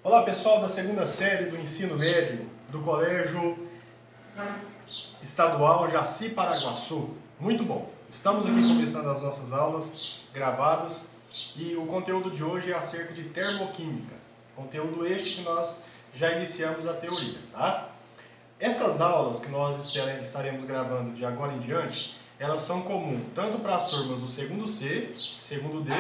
Olá pessoal da segunda série do ensino médio do Colégio Estadual Jaci Paraguaçu. Muito bom! Estamos aqui começando as nossas aulas gravadas e o conteúdo de hoje é acerca de termoquímica. Conteúdo este que nós já iniciamos a teoria, tá? Essas aulas que nós estaremos gravando de agora em diante, elas são comuns tanto para as turmas do segundo C, segundo D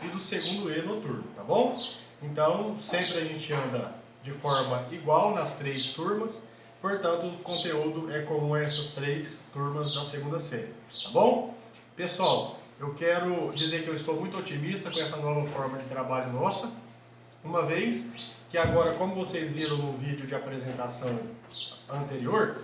e do segundo E noturno, tá bom? Então, sempre a gente anda de forma igual nas três turmas, portanto, o conteúdo é comum a essas três turmas da segunda série, tá bom? Pessoal, eu quero dizer que eu estou muito otimista com essa nova forma de trabalho nossa, uma vez que agora, como vocês viram no vídeo de apresentação anterior,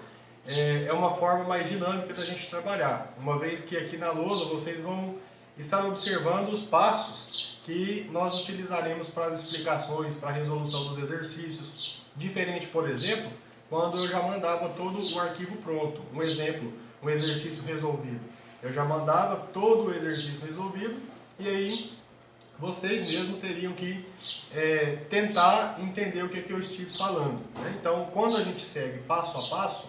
é uma forma mais dinâmica da gente trabalhar, uma vez que aqui na lousa vocês vão estar observando os passos que nós utilizaremos para as explicações, para a resolução dos exercícios, diferente, por exemplo, quando eu já mandava todo o arquivo pronto. Um exemplo, um exercício resolvido. Eu já mandava todo o exercício resolvido e aí vocês mesmos teriam que tentar entender o que eu estive falando, né? Então, quando a gente segue passo a passo,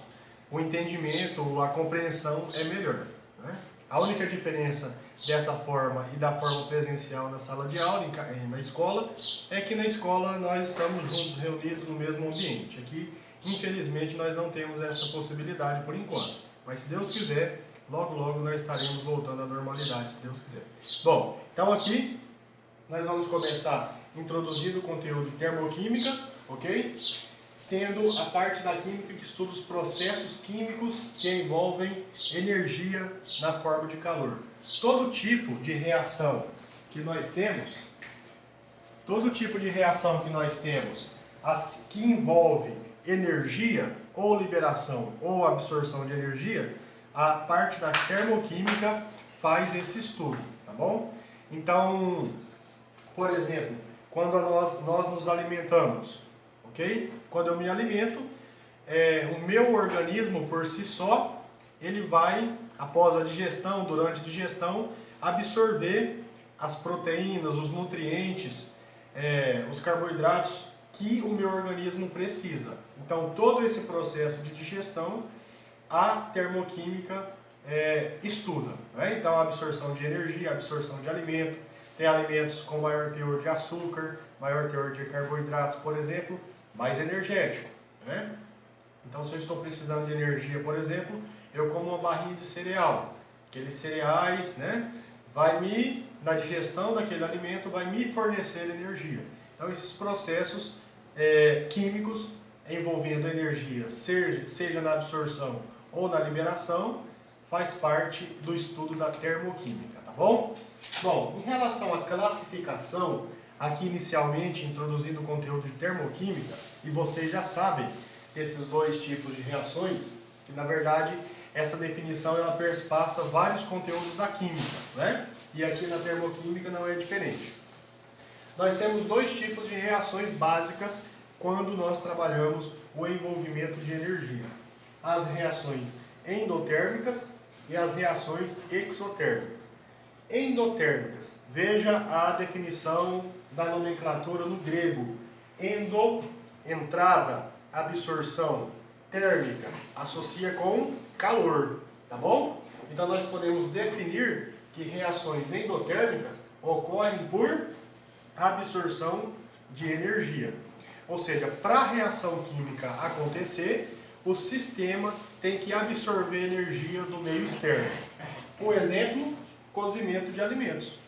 o entendimento, a compreensão é melhor, né? A única diferença dessa forma e da forma presencial na sala de aula, na escola, é que na escola nós estamos juntos, reunidos no mesmo ambiente. Aqui, infelizmente, nós não temos essa possibilidade por enquanto. Mas se Deus quiser, logo logo nós estaremos voltando à normalidade, se Deus quiser. Bom, então aqui nós vamos começar introduzindo o conteúdo de termoquímica, ok? Sendo a parte da química que estuda os processos químicos que envolvem energia na forma de calor. Todo tipo de reação que nós temos, que envolve energia, ou liberação, ou absorção de energia, a parte da termoquímica faz esse estudo, tá bom? Então, por exemplo, quando nós nos alimentamos, ok? Quando eu me alimento, o meu organismo por si só, ele vai, após a digestão, durante a digestão, absorver as proteínas, os nutrientes, os carboidratos que o meu organismo precisa. Então, todo esse processo de digestão, a termoquímica estuda, né? Então, a absorção de energia, a absorção de alimento. Tem alimentos com maior teor de açúcar, maior teor de carboidratos, por exemplo, mais energético, né? Então, se eu estou precisando de energia, por exemplo, eu como uma barrinha de cereal. Aqueles cereais, né, na digestão daquele alimento, vai me fornecer energia. Então, esses processos químicos envolvendo energia, seja na absorção ou na liberação, faz parte do estudo da termoquímica, tá bom? Bom, em relação à classificação, aqui inicialmente introduzindo o conteúdo de termoquímica, e vocês já sabem desses dois tipos de reações, que na verdade essa definição ela perpassa vários conteúdos da química, né? E aqui na termoquímica não é diferente. Nós temos dois tipos de reações básicas quando nós trabalhamos o envolvimento de energia. As reações endotérmicas e as reações exotérmicas. Endotérmicas. Veja a definição da nomenclatura no grego. Endo, entrada, absorção, térmica, associa com calor, tá bom? Então nós podemos definir que reações endotérmicas ocorrem por absorção de energia. Ou seja, para a reação química acontecer, o sistema tem que absorver energia do meio externo. Por exemplo, cozimento de alimentos.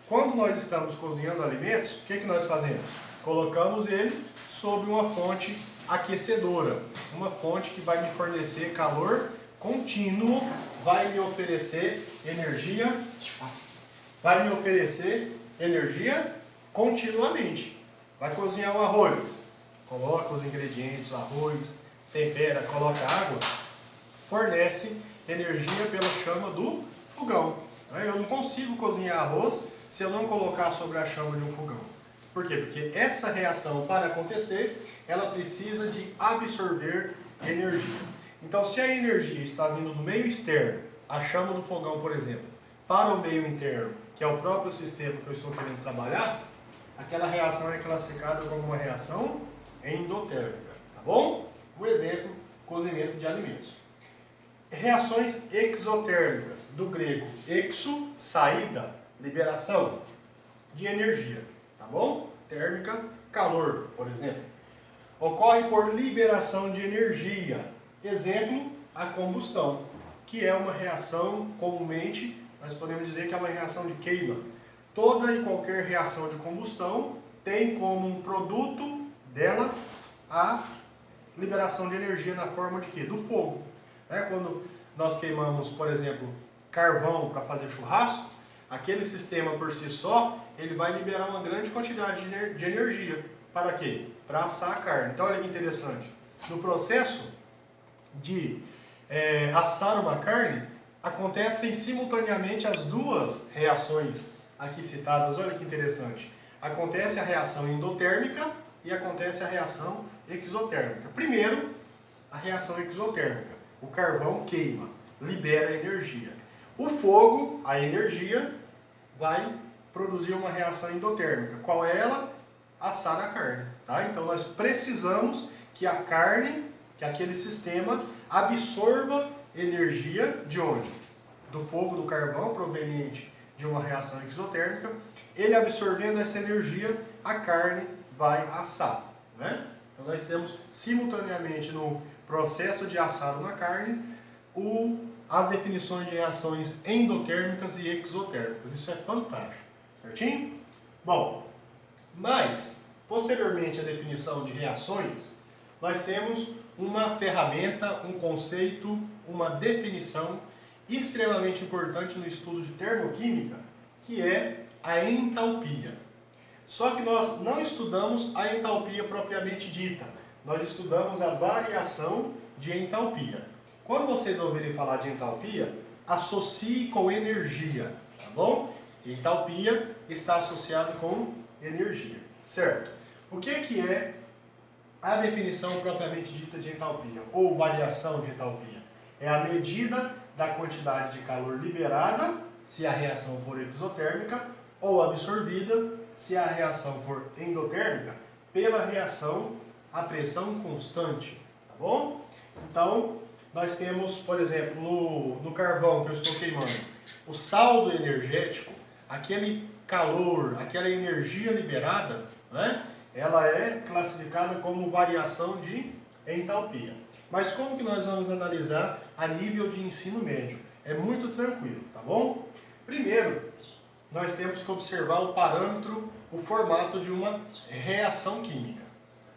Quando nós estamos cozinhando alimentos, o que nós fazemos? Colocamos ele sobre uma fonte aquecedora, uma fonte que vai me fornecer calor contínuo, vai me oferecer energia continuamente. Vai cozinhar um arroz, coloca os ingredientes, o arroz, tempera, coloca água, fornece energia pela chama do fogão. Eu não consigo cozinhar arroz se eu não colocar sobre a chama de um fogão. Por quê? Porque essa reação, para acontecer, ela precisa de absorver energia. Então, se a energia está vindo do meio externo, a chama do fogão, por exemplo, para o meio interno, que é o próprio sistema que eu estou querendo trabalhar, aquela reação é classificada como uma reação endotérmica, tá bom? Um exemplo, cozimento de alimentos. Reações exotérmicas, do grego exo, saída, liberação de energia, tá bom? Térmica, calor, por exemplo. Ocorre por liberação de energia. Exemplo, a combustão, que é uma reação, comumente, nós podemos dizer que é uma reação de queima. Toda e qualquer reação de combustão tem como um produto dela a liberação de energia na forma de quê? Do fogo. Quando nós queimamos, por exemplo, carvão para fazer churrasco, aquele sistema por si só, ele vai liberar uma grande quantidade de energia. Para quê? Para assar a carne. Então olha que interessante. No processo de assar uma carne, acontecem simultaneamente as duas reações aqui citadas. Olha que interessante. Acontece a reação endotérmica e acontece a reação exotérmica. Primeiro, a reação exotérmica. O carvão queima, libera energia. O fogo, a energia, vai produzir uma reação endotérmica. Qual é ela? Assar a carne. Tá? Então nós precisamos que a carne, que aquele sistema absorva energia de onde? Do fogo, do carvão, proveniente de uma reação exotérmica. Ele absorvendo essa energia, a carne vai assar. Né? Então nós temos simultaneamente no processo de assar uma carne as definições de reações endotérmicas e exotérmicas. Isso é fantástico. Certinho? Bom, mas posteriormente à definição de reações, nós temos uma ferramenta, um conceito, uma definição extremamente importante no estudo de termoquímica, que é a entalpia. Só que nós não estudamos a entalpia propriamente dita, nós estudamos a variação de entalpia. Quando vocês ouvirem falar de entalpia, associe com energia, tá bom? Entalpia está associado com energia, certo? O que é a definição propriamente dita de entalpia, ou variação de entalpia? É a medida da quantidade de calor liberada, se a reação for exotérmica, ou absorvida, se a reação for endotérmica, pela reação a pressão constante, tá bom? Então, nós temos, por exemplo, no carvão que eu estou queimando, o saldo energético, aquele calor, aquela energia liberada, né, ela é classificada como variação de entalpia. Mas como que nós vamos analisar a nível de ensino médio? É muito tranquilo, tá bom? Primeiro, nós temos que observar o parâmetro, o formato de uma reação química.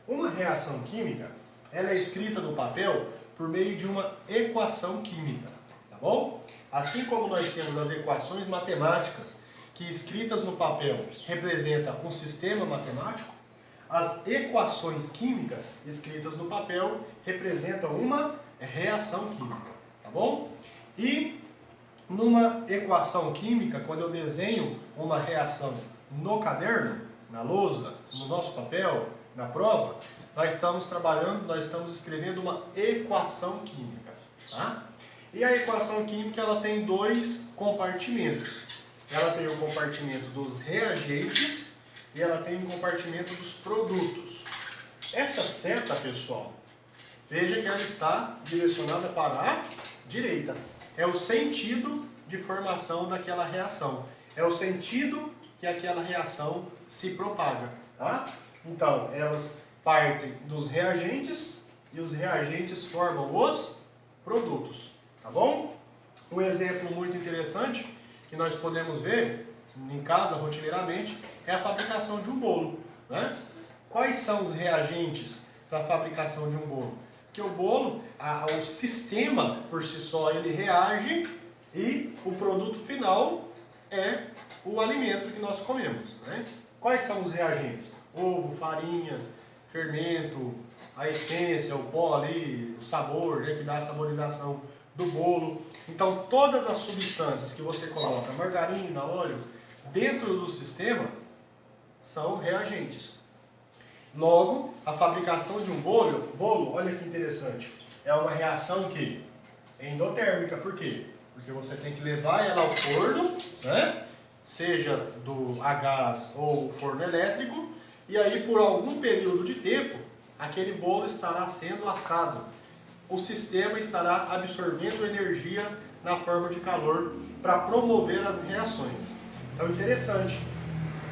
Uma reação química, ela é escrita no papel por meio de uma equação química, tá bom? Assim como nós temos as equações matemáticas, que escritas no papel representam um sistema matemático, as equações químicas escritas no papel representam uma reação química, tá bom? E numa equação química, quando eu desenho uma reação no caderno, na lousa, no nosso papel, na prova, nós estamos trabalhando, nós estamos escrevendo uma equação química, tá? E a equação química, ela tem dois compartimentos. Ela tem o compartimento dos reagentes e ela tem o compartimento dos produtos. Essa seta, pessoal, veja que ela está direcionada para a direita. É o sentido de formação daquela reação. É o sentido que aquela reação se propaga, tá? Então, elas partem dos reagentes e os reagentes formam os produtos, tá bom? Um exemplo muito interessante que nós podemos ver em casa rotineiramente é a fabricação de um bolo, né? Quais são os reagentes para a fabricação de um bolo? Porque o bolo, o sistema por si só, ele reage e o produto final é o alimento que nós comemos, né? Quais são os reagentes? Ovo, farinha, fermento, a essência, o pó ali, o sabor, né, que dá a saborização do bolo. Então, todas as substâncias que você coloca, margarina, óleo, dentro do sistema, são reagentes. Logo, a fabricação de um bolo, olha que interessante, é uma reação que é endotérmica. Por quê? Porque você tem que levar ela ao forno, né? Seja a gás ou forno elétrico, e aí por algum período de tempo, aquele bolo estará sendo assado. O sistema estará absorvendo energia na forma de calor para promover as reações. Então, interessante,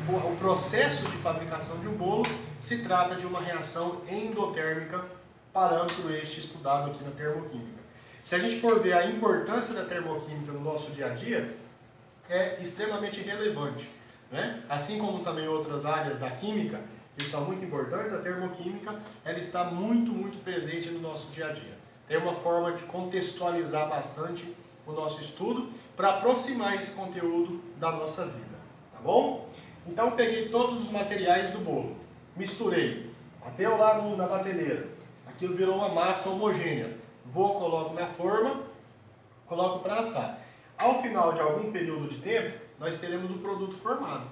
o processo de fabricação de um bolo se trata de uma reação endotérmica, parâmetro este estudado aqui na termoquímica. Se a gente for ver a importância da termoquímica no nosso dia a dia, é extremamente relevante, né? Assim como também outras áreas da química, que são muito importantes, a termoquímica ela está muito presente no nosso dia a dia. Tem uma forma de contextualizar bastante o nosso estudo para aproximar esse conteúdo da nossa vida, tá bom? Então peguei todos os materiais do bolo, misturei, até lá na bateleira, aquilo virou uma massa homogênea, coloco na forma, coloco para assar. Ao final de algum período de tempo, nós teremos o produto formado.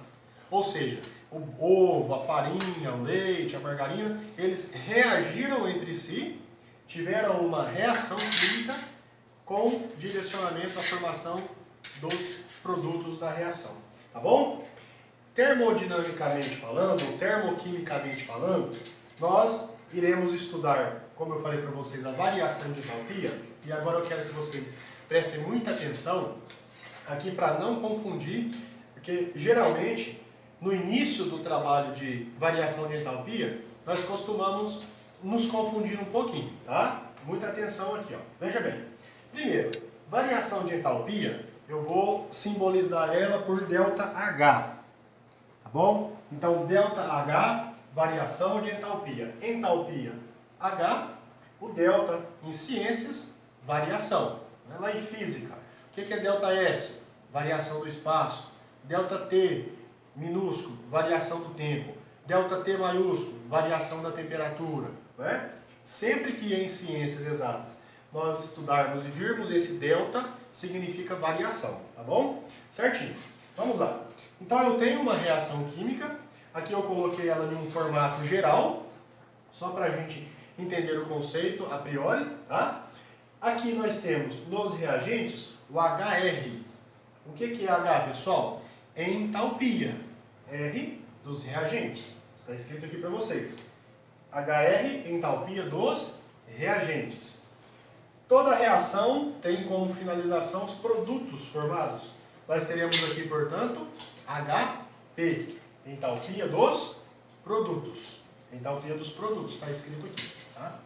Ou seja, o ovo, a farinha, o leite, a margarina, eles reagiram entre si, tiveram uma reação química com direcionamento à formação dos produtos da reação. Tá bom? Termodinamicamente falando, ou termoquimicamente falando, nós iremos estudar, como eu falei para vocês, a variação de entalpia. E agora eu quero que vocês prestem muita atenção aqui para não confundir, porque geralmente no início do trabalho de variação de entalpia nós costumamos nos confundir um pouquinho, tá? Muita atenção aqui, ó. Veja bem. Primeiro, variação de entalpia, eu vou simbolizar ela por ΔH, tá bom? Então ΔH, variação de entalpia. Entalpia H, o delta em ciências, variação. Lá em física, o que é ΔS? Variação do espaço. ΔT, minúsculo, variação do tempo. ΔT maiúsculo, variação da temperatura. Né? Sempre que em ciências exatas nós estudarmos e virmos esse delta, significa variação, tá bom? Certinho. Vamos lá. Então eu tenho uma reação química, aqui eu coloquei ela em um formato geral, só para a gente entender o conceito a priori, tá? Aqui nós temos nos reagentes o HR. O que é H, pessoal? Entalpia. R dos reagentes. Está escrito aqui para vocês. HR, entalpia dos reagentes. Toda reação tem como finalização os produtos formados. Nós teremos aqui, portanto, HP, entalpia dos produtos. Entalpia dos produtos, está escrito aqui. Tá?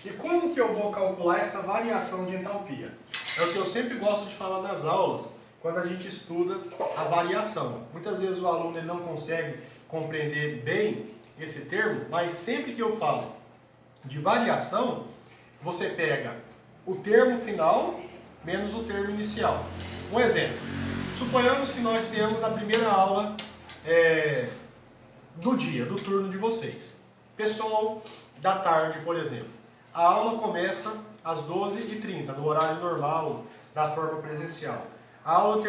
E como que eu vou calcular essa variação de entalpia? É o que eu sempre gosto de falar nas aulas, quando a gente estuda a variação. Muitas vezes o aluno ele não consegue compreender bem esse termo, mas sempre que eu falo de variação, você pega o termo final menos o termo inicial. Um exemplo. Suponhamos que nós temos a primeira aula do dia, do turno de vocês. Pessoal da tarde, por exemplo. A aula começa às 12h30, no horário normal da forma presencial. A aula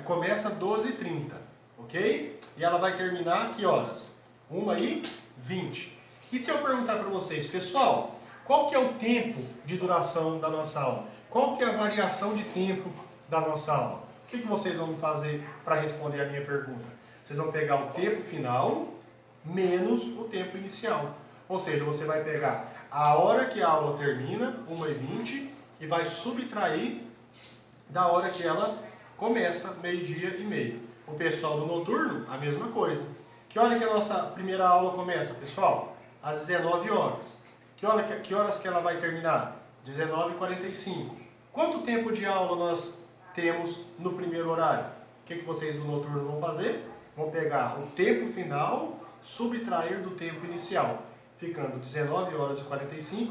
começa às 12h30, ok? E ela vai terminar que horas? 1h20. E se eu perguntar para vocês, pessoal, qual que é o tempo de duração da nossa aula? Qual que é a variação de tempo da nossa aula? O que vocês vão fazer para responder a minha pergunta? Vocês vão pegar o tempo final menos o tempo inicial. Ou seja, você vai pegar a hora que a aula termina, 1h20, e vai subtrair da hora que ela começa, 12h30. O pessoal do noturno, a mesma coisa. Que hora que a nossa primeira aula começa, pessoal? Às 19 horas. Que horas que ela vai terminar? 19h45. Quanto tempo de aula nós temos no primeiro horário? O que vocês do noturno vão fazer? Vão pegar o tempo final, subtrair do tempo inicial, ficando 19h45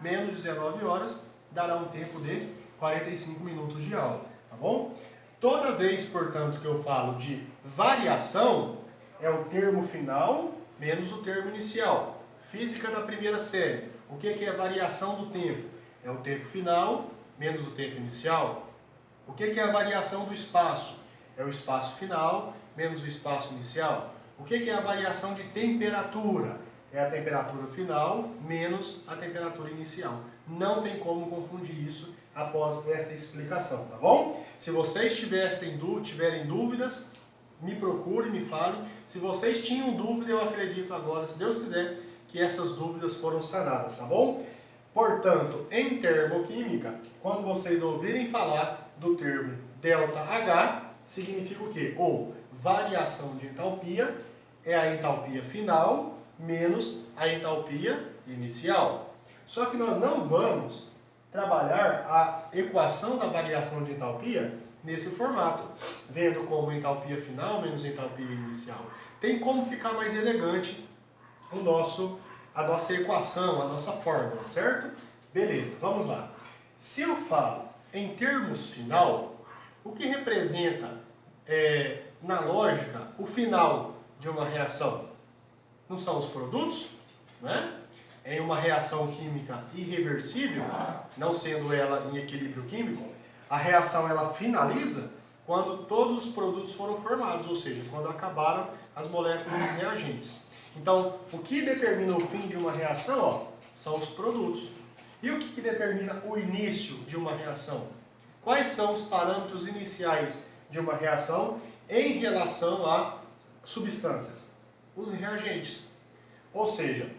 menos 19 horas, dará um tempo de 45 minutos de aula, tá bom? Toda vez, portanto, que eu falo de variação, é o termo final menos o termo inicial. Física da primeira série. O que é a variação do tempo? É o tempo final menos o tempo inicial. O que é a variação do espaço? É o espaço final menos o espaço inicial. O que é a variação de temperatura? É a temperatura final menos a temperatura inicial. Não tem como confundir isso após esta explicação, tá bom? Se vocês tiverem dúvidas, me procurem, me falem. Se vocês tinham dúvida, eu acredito agora, se Deus quiser, que essas dúvidas foram sanadas, tá bom? Portanto, em termoquímica, quando vocês ouvirem falar do termo ΔH, significa o quê? Ou variação de entalpia é a entalpia final menos a entalpia inicial. Só que nós não vamos trabalhar a equação da variação de entalpia nesse formato, vendo como entalpia final menos entalpia inicial. Tem como ficar mais elegante a nossa equação, a nossa fórmula, certo? Beleza, vamos lá. Se eu falo em termos final, o que representa na lógica o final de uma reação? Não são os produtos, né? Em uma reação química irreversível, não sendo ela em equilíbrio químico, a reação ela finaliza quando todos os produtos foram formados, ou seja, quando acabaram as moléculas dos reagentes. Então, o que determina o fim de uma reação, são os produtos. E o que determina o início de uma reação? Quais são os parâmetros iniciais de uma reação em relação a substâncias? Os reagentes. Ou seja,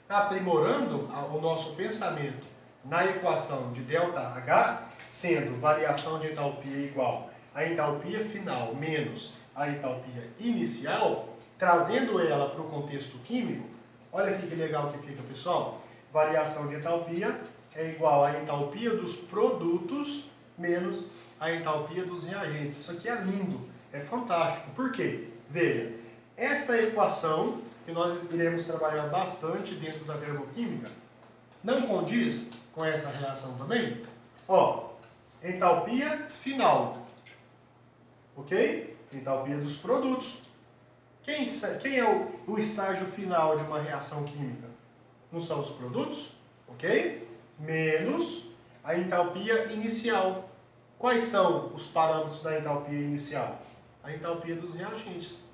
aprimorando o nosso pensamento na equação de ΔH, sendo variação de entalpia igual a entalpia final menos a entalpia inicial, trazendo ela para o contexto químico, olha aqui que legal que fica, pessoal. Variação de entalpia é igual à entalpia dos produtos menos a entalpia dos reagentes. Isso aqui é lindo, é fantástico. Por quê? Veja, esta equação, que nós iremos trabalhar bastante dentro da termoquímica, não condiz com essa reação também? Entalpia final, ok? Entalpia dos produtos. Quem é o estágio final de uma reação química? Não são os produtos, ok? Menos a entalpia inicial. Quais são os parâmetros da entalpia inicial? A entalpia dos reagentes.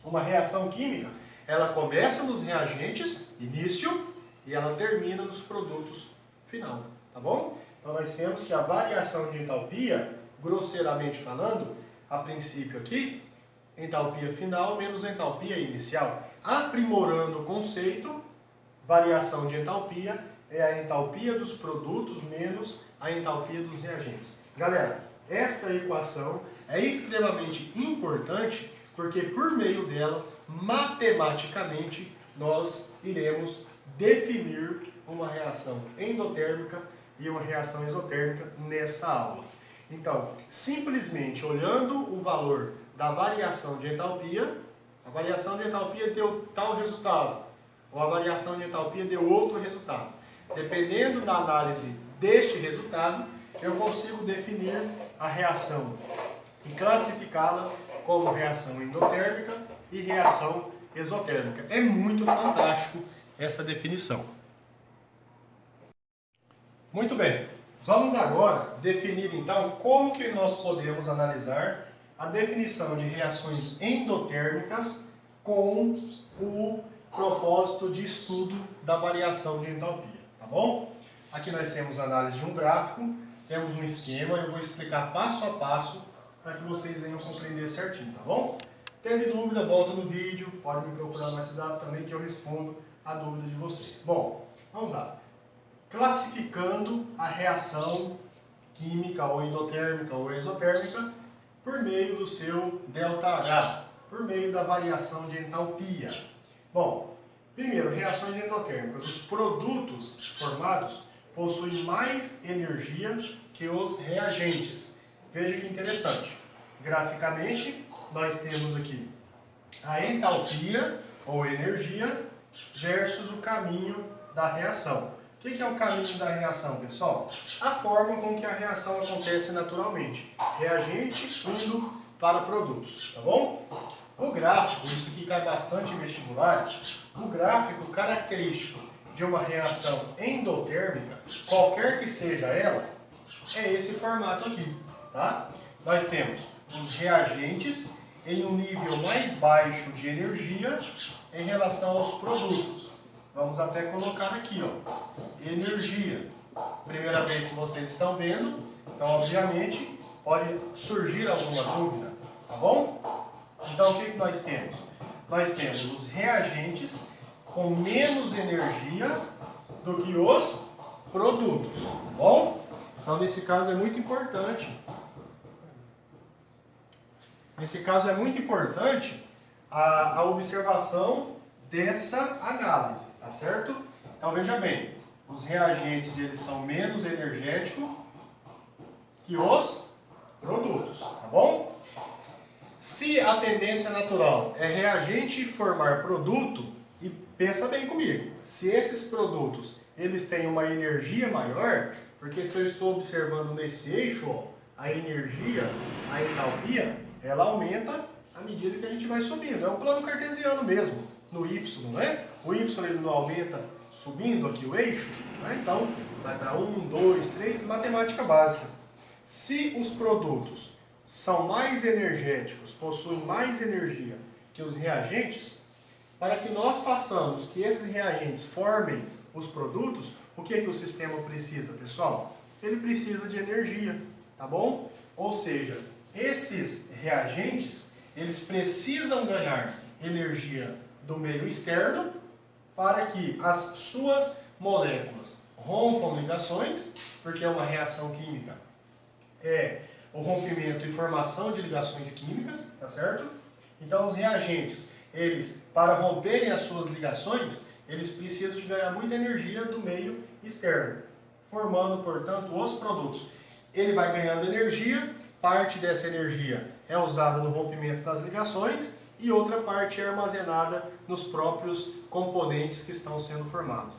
Uma reação química, ela começa nos reagentes, início, e ela termina nos produtos, final. Tá bom? Então nós temos que a variação de entalpia, grosseiramente falando, a princípio aqui, entalpia final menos entalpia inicial. Aprimorando o conceito, variação de entalpia é a entalpia dos produtos menos a entalpia dos reagentes. Galera, esta equação é extremamente importante porque por meio dela, matematicamente, nós iremos definir uma reação endotérmica e uma reação exotérmica nessa aula. Então, simplesmente olhando o valor da variação de entalpia, a variação de entalpia deu tal resultado, ou a variação de entalpia deu outro resultado. Dependendo da análise deste resultado, eu consigo definir a reação e classificá-la como reação endotérmica e reação exotérmica. É muito fantástico essa definição. Muito bem, vamos agora definir então como que nós podemos analisar a definição de reações endotérmicas com o propósito de estudo da variação de entalpia, tá bom? Aqui nós temos a análise de um gráfico, temos um esquema, eu vou explicar passo a passo para que vocês venham compreender certinho, tá bom? Teve dúvida, volta no vídeo, pode me procurar no WhatsApp também que eu respondo a dúvida de vocês. Bom, vamos lá. Classificando a reação química ou endotérmica ou exotérmica por meio do seu ΔH, por meio da variação de entalpia. Bom, primeiro, reações endotérmicas. Os produtos formados possuem mais energia que os reagentes. Veja que interessante. Graficamente, nós temos aqui a entalpia ou energia versus o caminho da reação. O que é o caminho da reação, pessoal? A forma com que a reação acontece naturalmente. Reagente indo para produtos, tá bom? O gráfico, isso aqui cai bastante em vestibular, o gráfico característico de uma reação endotérmica, qualquer que seja ela, é esse formato aqui, tá? Nós temos os reagentes em um nível mais baixo de energia em relação aos produtos. Vamos até colocar aqui, energia. Primeira vez que vocês estão vendo, então obviamente pode surgir alguma dúvida, tá bom? Então o que nós temos? Nós temos os reagentes com menos energia do que os produtos, tá bom? Então, nesse caso é muito importante. Nesse caso é muito importante a observação dessa análise, tá certo? Então, veja bem, os reagentes eles são menos energéticos que os produtos, tá bom? Se a tendência natural é reagente formar produto, e pensa bem comigo, se esses produtos eles têm uma energia maior, porque se eu estou observando nesse eixo, ó, a energia, a entalpia, ela aumenta à medida que a gente vai subindo. É um plano cartesiano mesmo, no Y, não é? O Y ele não aumenta subindo aqui o eixo, né? Então vai para 1, 2, 3, matemática básica. Se os produtos são mais energéticos, possuem mais energia que os reagentes, para que nós façamos que esses reagentes formem os produtos, o que é que o sistema precisa, pessoal? Ele precisa de energia, tá bom? Ou seja, esses reagentes, eles precisam ganhar energia do meio externo para que as suas moléculas rompam ligações, porque é uma reação química, é o rompimento e formação de ligações químicas, tá certo? Então, os reagentes, eles, para romperem as suas ligações, eles precisam de ganhar muita energia do meio externo, formando, portanto, os produtos. Ele vai ganhando energia, parte dessa energia é usada no rompimento das ligações e outra parte é armazenada nos próprios componentes que estão sendo formados,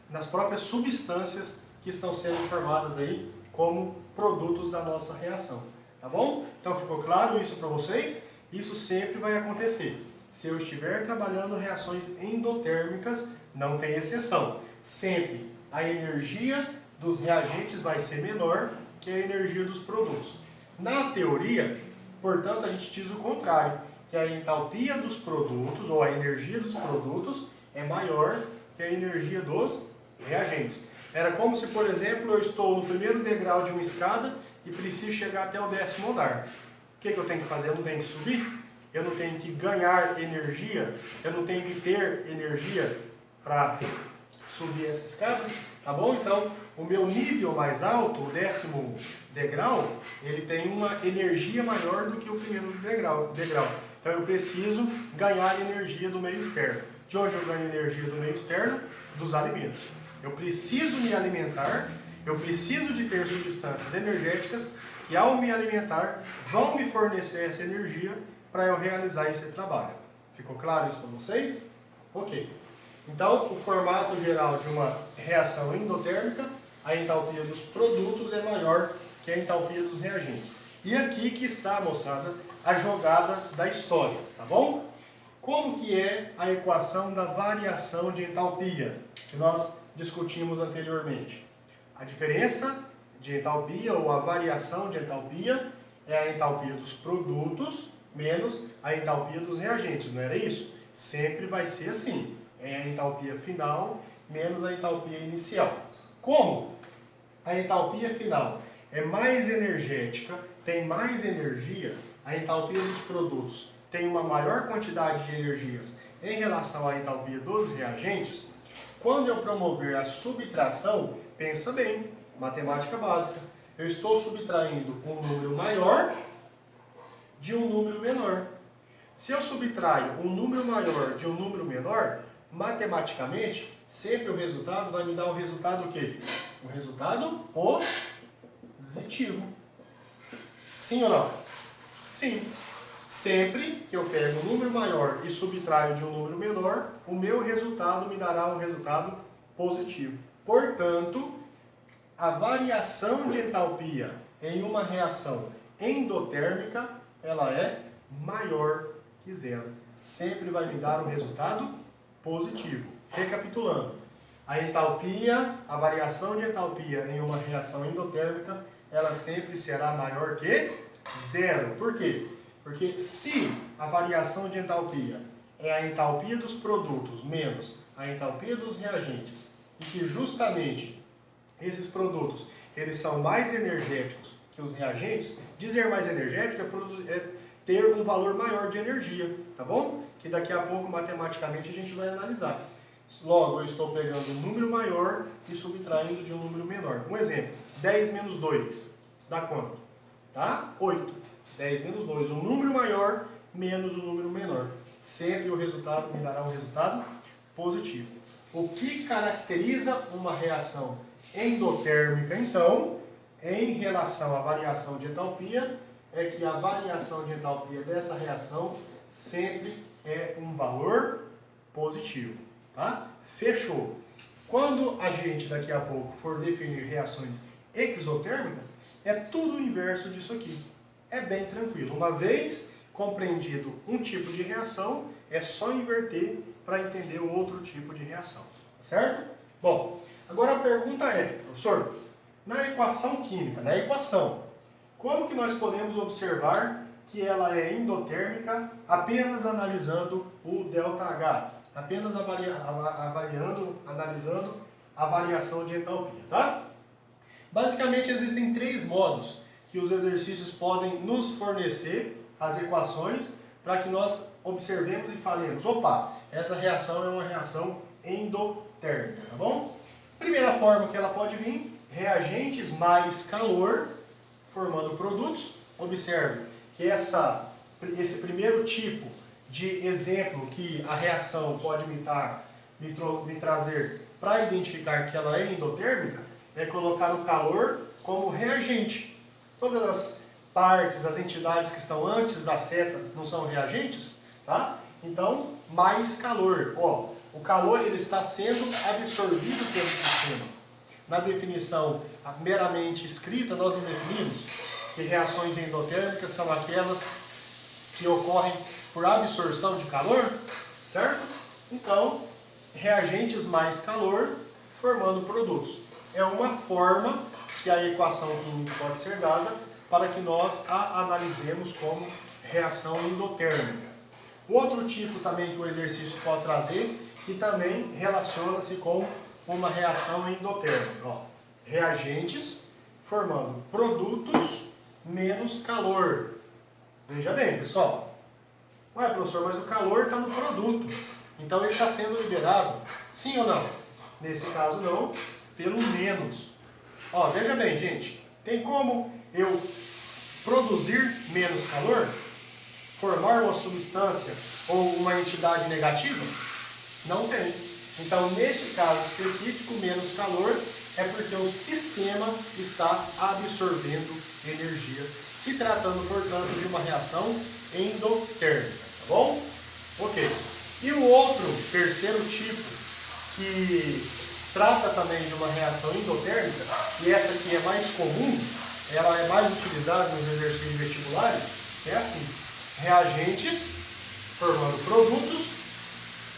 nas próprias substâncias que estão sendo formadas aí como produtos da nossa reação, tá bom? Então ficou claro isso para vocês? Isso sempre vai acontecer. Se eu estiver trabalhando reações endotérmicas, não tem exceção. Sempre a energia dos reagentes vai ser menor que a energia dos produtos. Na teoria, portanto, a gente diz o contrário, que a entalpia dos produtos, ou a energia dos produtos, é maior que a energia dos reagentes. Era como se, por exemplo, eu estou no primeiro degrau de uma escada e preciso chegar até o 10º andar. O que eu tenho que fazer? Eu não tenho que subir? Eu não tenho que ganhar energia? Eu não tenho que ter energia para subir essa escada? Tá bom? Então, o meu nível mais alto, o 10º degrau, ele tem uma energia maior do que o primeiro degrau. Então, eu preciso ganhar energia do meio externo. De onde eu ganho energia do meio externo? Dos alimentos. Eu preciso me alimentar, eu preciso de ter substâncias energéticas que, ao me alimentar, vão me fornecer essa energia para eu realizar esse trabalho. Ficou claro isso para vocês? Ok. Então, o formato geral de uma reação endotérmica, a entalpia dos produtos é maior que a entalpia dos reagentes. E aqui que está, moçada, a jogada da história, tá bom? Como que é a equação da variação de entalpia, que nós discutimos anteriormente? A diferença de entalpia, ou a variação de entalpia, é a entalpia dos produtos menos a entalpia dos reagentes, não era isso? Sempre vai ser assim, é a entalpia final menos a entalpia inicial. Como a entalpia final é mais energética, tem mais energia, a entalpia dos produtos tem uma maior quantidade de energias em relação à entalpia dos reagentes, quando eu promover a subtração, pensa bem, matemática básica, eu estou subtraindo um número maior de um número menor. Se eu subtraio um número maior de um número menor, matematicamente, sempre o resultado vai me dar um resultado o quê? Um resultado positivo. Sim ou não? Sim. Sempre que eu pego um número maior e subtraio de um número menor, o meu resultado me dará um resultado positivo. Portanto, a variação de entalpia em uma reação endotérmica, ela é maior que zero. Sempre vai me dar um resultado positivo. Recapitulando, a entalpia, a variação de entalpia em uma reação endotérmica, ela sempre será maior que zero. Por quê? Porque se a variação de entalpia é a entalpia dos produtos menos a entalpia dos reagentes, e que justamente esses produtos eles são mais energéticos que os reagentes, dizer mais energético é ter um valor maior de energia, tá bom? que daqui a pouco, matematicamente, a gente vai analisar. Logo, eu estou pegando um número maior e subtraindo de um número menor. Um exemplo, 10 menos 2 dá quanto? Tá? 8. 10 menos 2, um número maior menos um número menor. Sempre o resultado me dará um resultado positivo. O que caracteriza uma reação endotérmica, então, em relação à variação de entalpia, é que a variação de entalpia dessa reação sempre é um valor positivo. Tá? Fechou. Quando a gente daqui a pouco for definir reações exotérmicas, é tudo o inverso disso aqui. É bem tranquilo. Uma vez compreendido um tipo de reação, é só inverter para entender o outro tipo de reação. Certo? Bom, agora a pergunta é, professor, na equação química, como que nós podemos observar que ela é endotérmica apenas analisando o ΔH? Apenas analisando a variação de entalpia, tá? Basicamente existem três modos que os exercícios podem nos fornecer as equações para que nós observemos e falemos, opa, essa reação é uma reação endotérmica, tá bom? Primeira forma que ela pode vir, reagentes mais calor, formando produtos. Observe que esse primeiro tipo de exemplo que a reação pode me trazer para identificar que ela é endotérmica é colocar o calor como reagente. Todas as partes, as entidades que estão antes da seta não são reagentes, tá? Então, mais calor. Ó, o calor ele está sendo absorvido pelo sistema. Na definição meramente escrita, nós não definimos que reações endotérmicas são aquelas que ocorrem por absorção de calor, certo? Então, reagentes mais calor formando produtos. É uma forma que a equação química pode ser dada para que nós a analisemos como reação endotérmica. Outro tipo também que o exercício pode trazer, que também relaciona-se com uma reação endotérmica. Ó, reagentes formando produtos menos calor. Veja bem, pessoal. Ué, professor, mas o calor está no produto. Então ele está sendo liberado. Sim ou não? Nesse caso não, pelo menos. Ó, veja bem, gente. Tem como eu produzir menos calor? Formar uma substância ou uma entidade negativa? Não tem. Então, neste caso específico, menos calor é porque o sistema está absorvendo energia, se tratando, portanto, de uma reação endotérmica, tá bom? Ok. E o outro, terceiro tipo, que trata também de uma reação endotérmica, e essa aqui é mais comum, ela é mais utilizada nos exercícios vestibulares, é assim, reagentes formando produtos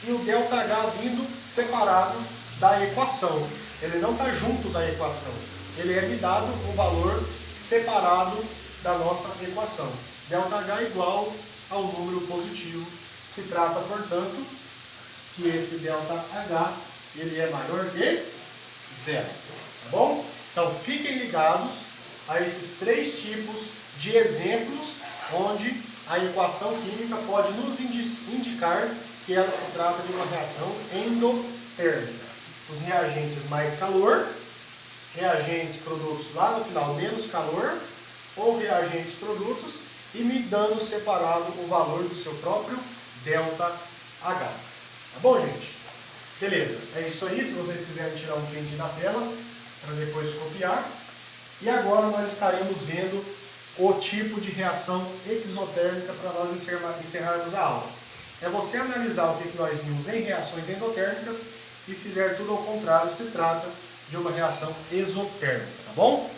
e o ΔH vindo separado da equação. Ele não está junto da equação, ele é me dado um valor separado da nossa equação. ΔH igual ao número positivo. Se trata, portanto, que esse ΔH ele é maior que zero. Tá bom? Então fiquem ligados a esses três tipos de exemplos onde a equação química pode nos indicar que ela se trata de uma reação endotérmica. Os reagentes mais calor, reagentes produtos lá no final menos calor, ou reagentes produtos e me dando separado o valor do seu próprio ΔH. Tá bom, gente? Beleza, é isso aí. Se vocês quiserem tirar um print da tela para depois copiar. E agora nós estaremos vendo o tipo de reação exotérmica para nós encerrarmos a aula. É você analisar o que nós vimos em reações endotérmicas e fizer tudo ao contrário, se trata de uma reação exotérmica, tá bom?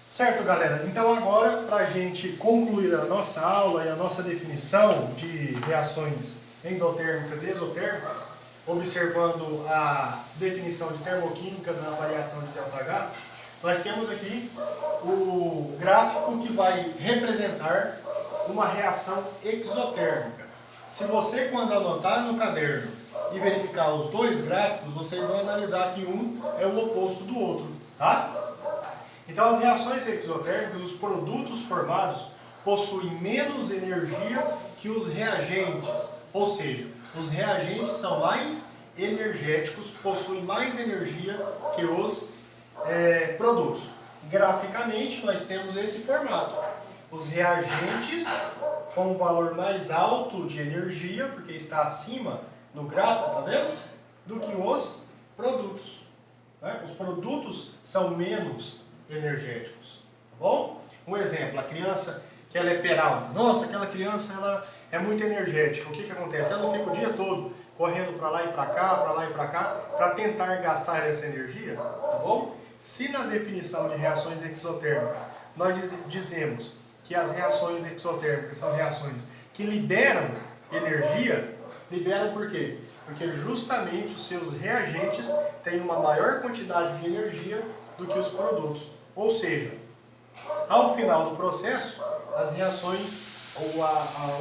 Certo, galera? Então agora, para a gente concluir a nossa aula e a nossa definição de reações endotérmicas e exotérmicas, observando a definição de termoquímica da variação de ΔH, nós temos aqui o gráfico que vai representar uma reação exotérmica. Se você, quando anotar no caderno e verificar os dois gráficos, vocês vão analisar que um é o oposto do outro, tá? Então, as reações exotérmicas, os produtos formados possuem menos energia que os reagentes. Ou seja, os reagentes são mais energéticos, possuem mais energia que os produtos. Graficamente, nós temos esse formato. Os reagentes com um valor mais alto de energia, porque está acima no gráfico, tá vendo? Do que os produtos. Né? Os produtos são menos energéticos, tá bom? Um exemplo, a criança que ela é peralta. Nossa, aquela criança ela é muito energética. O que acontece? Ela fica o dia todo correndo para lá e para cá, para lá e para cá, para tentar gastar essa energia, tá bom? Se na definição de reações exotérmicas nós dizemos que as reações exotérmicas são reações que liberam energia, liberam por quê? Porque justamente os seus reagentes têm uma maior quantidade de energia do que os produtos. Ou seja, ao final do processo, as reações ou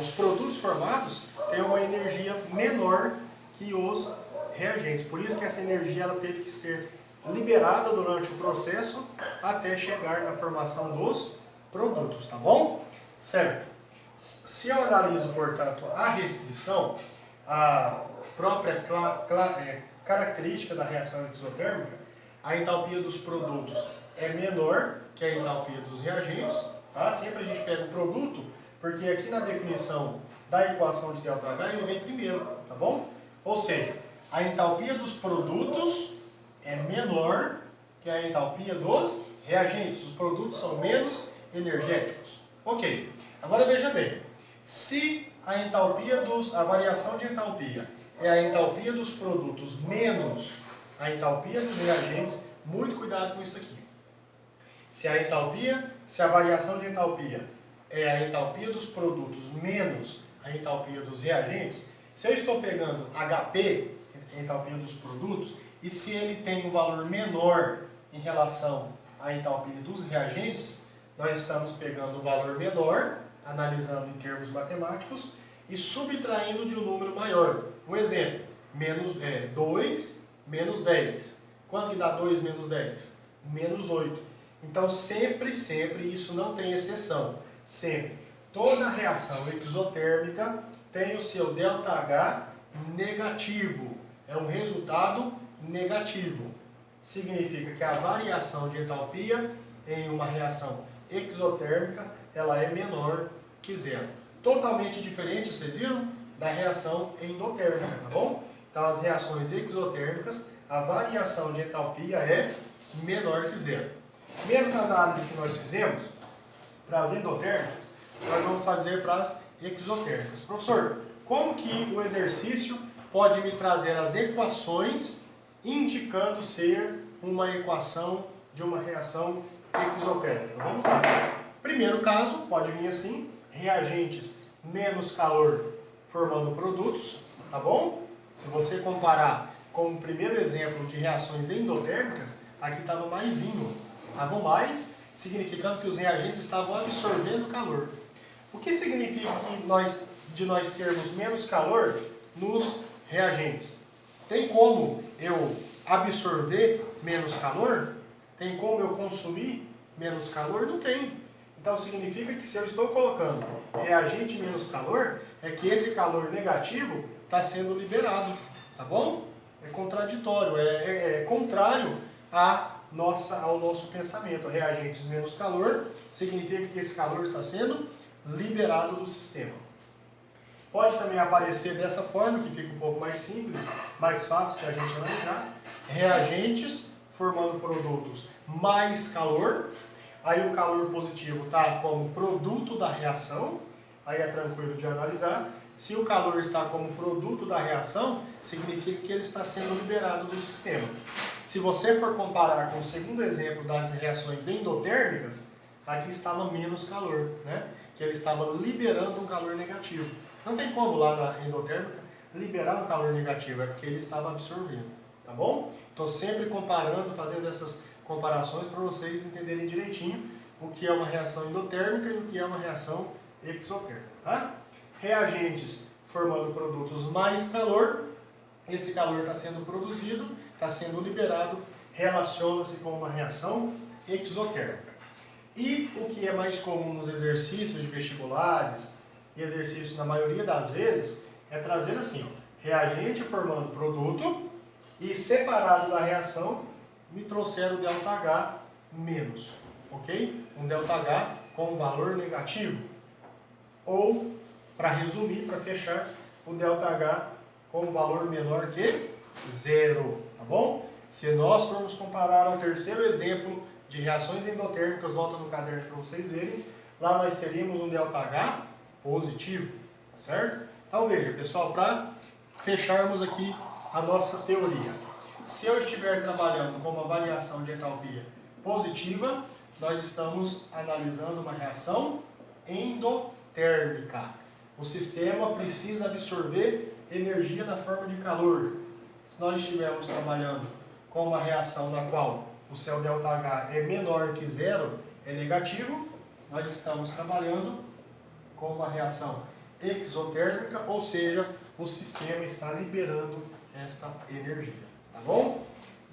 os produtos formados têm uma energia menor que os reagentes. Por isso que essa energia ela teve que ser liberada durante o processo até chegar na formação dos produtos, tá bom? Certo. Se eu analiso, portanto, a restrição, a própria característica da reação exotérmica, a entalpia dos produtos é menor que a entalpia dos reagentes, tá? Sempre a gente pega o produto, porque aqui na definição da equação de ΔH ele vem primeiro, tá bom? Ou seja, a entalpia dos produtos é menor que a entalpia dos reagentes. Os produtos são menos energéticos. Ok. Agora veja bem, se a variação de entalpia é a entalpia dos produtos menos a entalpia dos reagentes, muito cuidado com isso aqui. Se a variação de entalpia é a entalpia dos produtos menos a entalpia dos reagentes, se eu estou pegando HP, entalpia dos produtos, e se ele tem um valor menor em relação à entalpia dos reagentes, nós estamos pegando o valor menor, analisando em termos matemáticos, e subtraindo de um número maior. Um exemplo, 2 menos 10. Quanto que dá 2 menos 10? Menos 8. Então, sempre, isso não tem exceção. Sempre. Toda reação exotérmica tem o seu ΔH negativo. É um resultado negativo. Significa que a variação de entalpia em uma reação exotérmica ela é menor que zero. Totalmente diferente, vocês viram? Da reação endotérmica, tá bom? Então, as reações exotérmicas, a variação de entalpia é menor que zero. Mesma análise que nós fizemos para as endotérmicas, nós vamos fazer para as exotérmicas. Professor, como que o exercício pode me trazer as equações indicando ser uma equação de uma reação exotérmica? Vamos lá. Primeiro caso, pode vir assim, reagentes menos calor formando produtos, tá bom? Se você comparar com o primeiro exemplo de reações endotérmicas, aqui estava maisinho. Estava mais, significando que os reagentes estavam absorvendo calor. O que significa que nós termos menos calor nos reagentes? Tem como eu absorver menos calor? Tem como eu consumir menos calor? Não tem. Então significa que se eu estou colocando reagente menos calor, é que esse calor negativo está sendo liberado, tá bom? É contraditório, é contrário ao nosso pensamento. Reagentes menos calor significa que esse calor está sendo liberado do sistema. Pode também aparecer dessa forma, que fica um pouco mais simples, mais fácil de a gente analisar. Reagentes formando produtos mais calor. Aí o calor positivo está como produto da reação, aí é tranquilo de analisar. Se o calor está como produto da reação, significa que ele está sendo liberado do sistema. Se você for comparar com o segundo exemplo das reações endotérmicas, aqui estava menos calor, né? Que ele estava liberando um calor negativo. Não tem como lá na endotérmica liberar um calor negativo, é porque ele estava absorvendo, tá bom? Estou sempre comparando, fazendo essas comparações para vocês entenderem direitinho o que é uma reação endotérmica e o que é uma reação exotérmica, tá? Reagentes formando produtos mais calor, esse calor está sendo produzido, está sendo liberado, relaciona-se com uma reação exotérmica. E o que é mais comum nos exercícios de vestibulares e exercícios na maioria das vezes é trazer assim, ó, reagente formando produto e separado da reação me trouxeram o ΔH menos, ok? Um ΔH com um valor negativo. Ou, para resumir, para fechar, o ΔH com um valor menor que zero, tá bom? Se nós formos comparar ao terceiro exemplo de reações endotérmicas, volta no caderno para vocês verem, lá nós teríamos um ΔH positivo, tá certo? Então veja, pessoal, para fecharmos aqui a nossa teoria. Se eu estiver trabalhando com uma variação de entalpia positiva, nós estamos analisando uma reação endotérmica. O sistema precisa absorver energia na forma de calor. Se nós estivermos trabalhando com uma reação na qual o seu ΔH é menor que zero, é negativo, nós estamos trabalhando com uma reação exotérmica, ou seja, o sistema está liberando esta energia, tá bom?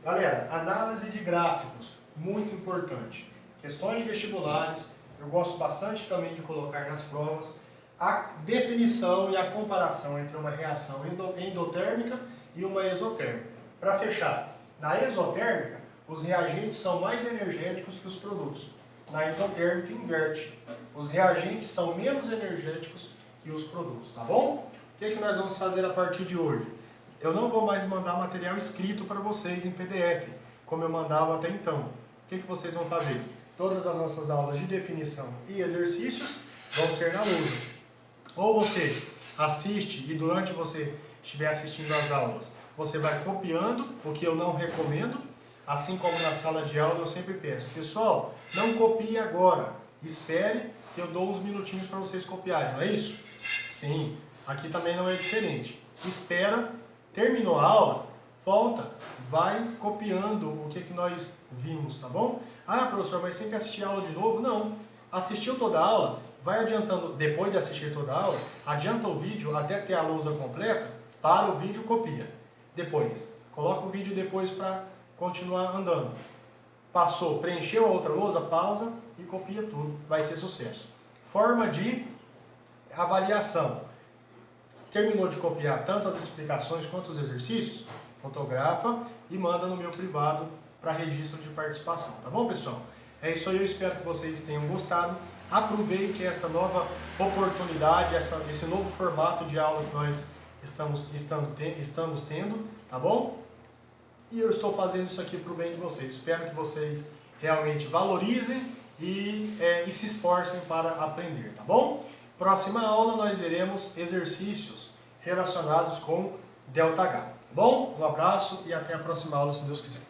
Galera, análise de gráficos, muito importante. Questões de vestibulares, eu gosto bastante também de colocar nas provas a definição e a comparação entre uma reação endotérmica e uma exotérmica. Para fechar, na exotérmica, os reagentes são mais energéticos que os produtos. Na isotérmica, inverte. Os reagentes são menos energéticos que os produtos, tá bom? O que nós vamos fazer a partir de hoje? Eu não vou mais mandar material escrito para vocês em PDF, como eu mandava até então. O que vocês vão fazer? Todas as nossas aulas de definição e exercícios vão ser na lousa. Ou você assiste e durante você estiver assistindo às aulas, você vai copiando, o que eu não recomendo, assim como na sala de aula eu sempre peço. Pessoal, não copie agora, espere que eu dou uns minutinhos para vocês copiarem, não é isso? Sim, aqui também não é diferente. Espera, terminou a aula, volta, vai copiando o que nós vimos, tá bom? Ah, professor, mas tem que assistir a aula de novo? Não. Assistiu toda a aula, vai adiantando, depois de assistir toda a aula, adianta o vídeo até ter a lousa completa, para o vídeo, copia. Depois, coloca o vídeo depois para continuar andando. Passou, preencheu a outra lousa, pausa e copia tudo, vai ser sucesso. Forma de avaliação. Terminou de copiar tanto as explicações quanto os exercícios? Fotografa e manda no meu privado para registro de participação, tá bom, pessoal? É isso aí, eu espero que vocês tenham gostado. Aproveite esta nova oportunidade, esse novo formato de aula que nós estamos tendo, tá bom? E eu estou fazendo isso aqui para o bem de vocês. Espero que vocês realmente valorizem e se esforcem para aprender, tá bom? Próxima aula nós veremos exercícios relacionados com ΔH, tá bom? Um abraço e até a próxima aula, se Deus quiser.